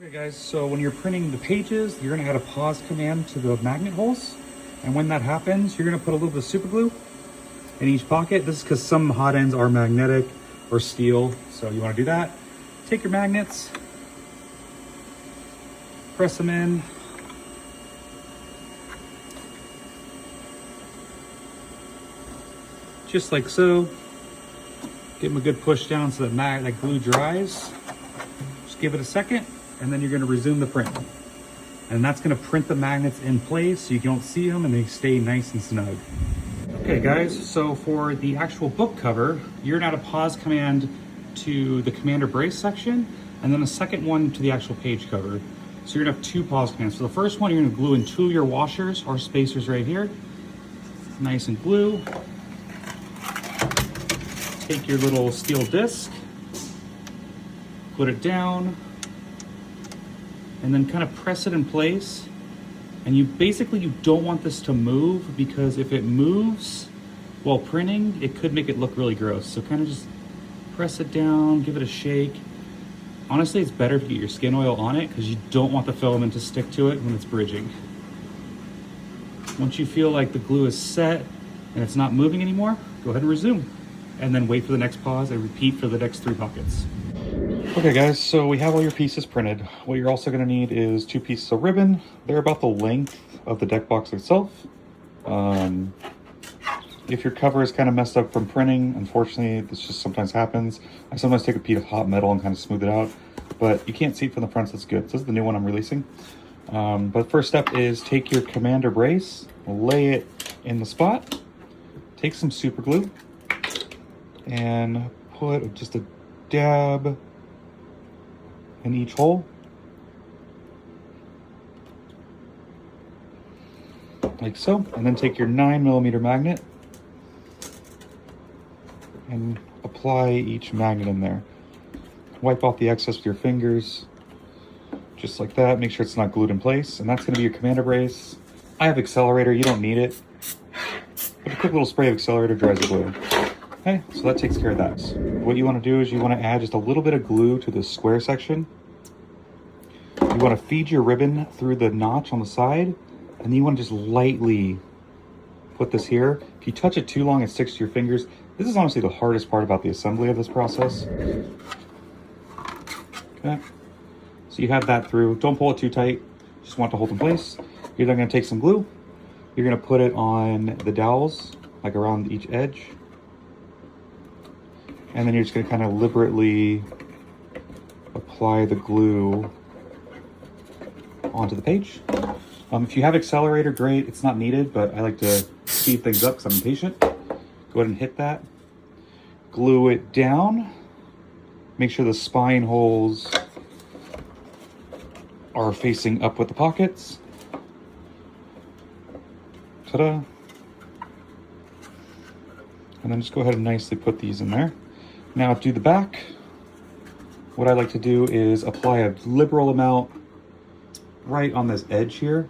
Okay guys, so when you're printing the pages, you're gonna add a pause command to the magnet holes. And when that happens, you're gonna put a little bit of super glue in each pocket. This is because some hot ends are magnetic or steel. So you wanna do that. Take your magnets, press them in. Just like so. Give them a good push down so that glue dries. Just give it a second, and then you're gonna resume the print. And that's gonna print the magnets in place so you don't see them and they stay nice and snug. Okay guys, so for the actual book cover, you're gonna add a pause command to the commander brace section, and then a second one to the actual page cover. So you're gonna have two pause commands. So the first one, you're gonna glue in two of your washers or spacers right here. Nice and glue. Take your little steel disc, put it down, and then kind of press it in place. And you don't want this to move, because if it moves while printing, it could make it look really gross. So kind of just press it down, give it a shake. Honestly, it's better if you get your skin oil on it, because you don't want the filament to stick to it when it's bridging. Once you feel like the glue is set and it's not moving anymore, go ahead and resume. And then wait for the next pause and repeat for the next 3 pockets. Okay guys, so we have all your pieces printed. What you're also gonna need is 2 pieces of ribbon. They're about the length of the deck box itself. If your cover is kind of messed up from printing, unfortunately, this just sometimes happens. I sometimes take a piece of hot metal and kind of smooth it out, but you can't see it from the front, so that's good. So this is the new one I'm releasing. But first step is take your commander brace, lay it in the spot, take some super glue, and put just a dab in each hole. Like so. And then take your 9mm magnet and apply each magnet in there. Wipe off the excess with your fingers, just like that. Make sure it's not glued in place. And that's gonna be your commander brace. I have accelerator, you don't need it. But a quick little spray of accelerator dries the glue. Okay, so that takes care of that. What you want to do is you want to add just a little bit of glue to the square section. You want to feed your ribbon through the notch on the side, and then you want to just lightly put this here. If you touch it too long, it sticks to your fingers. This is honestly the hardest part about the assembly of this process. Okay, so you have that through. Don't pull it too tight. Just want to hold in place. You're then going to take some glue. You're going to put it on the dowels, like around each edge. And then you're just going to kind of liberally apply the glue onto the page. If you have accelerator, great. It's not needed, but I like to speed things up because I'm impatient. Go ahead and hit that. Glue it down. Make sure the spine holes are facing up with the pockets. Ta-da. And then just go ahead and nicely put these in there. Now do the back. What I like to do is apply a liberal amount right on this edge here,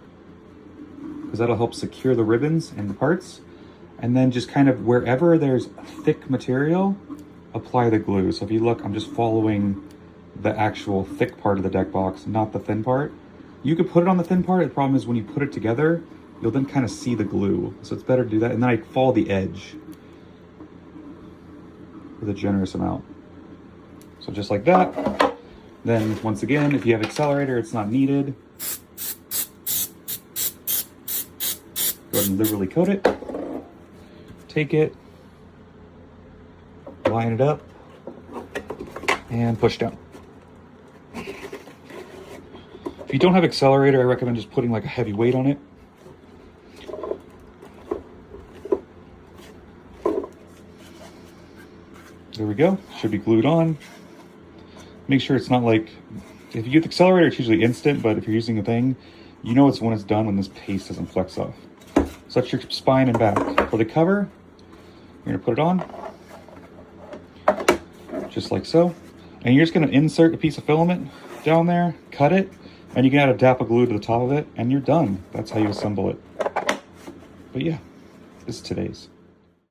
because that'll help secure the ribbons and the parts. And then just kind of wherever there's thick material, apply the glue. So if you look, I'm just following the actual thick part of the deck box, not the thin part. You could put it on the thin part. The problem is when you put it together, you'll then kind of see the glue. So it's better to do that. And then I follow the edge with a generous amount. So just like that. Then once again, if you have accelerator, it's not needed. Go ahead and liberally coat it. Take it, line it up, and push down. If you don't have accelerator, I recommend just putting like a heavy weight on it. There we go, should be glued on. Make sure it's not like, if you get the accelerator, it's usually instant, but if you're using a thing, you know it's when it's done when this paste doesn't flex off. So that's your spine and back. For the cover, you're gonna put it on, just like so. And you're just gonna insert a piece of filament down there, cut it, and you can add a dap of glue to the top of it, and you're done. That's how you assemble it. But yeah, this is today's.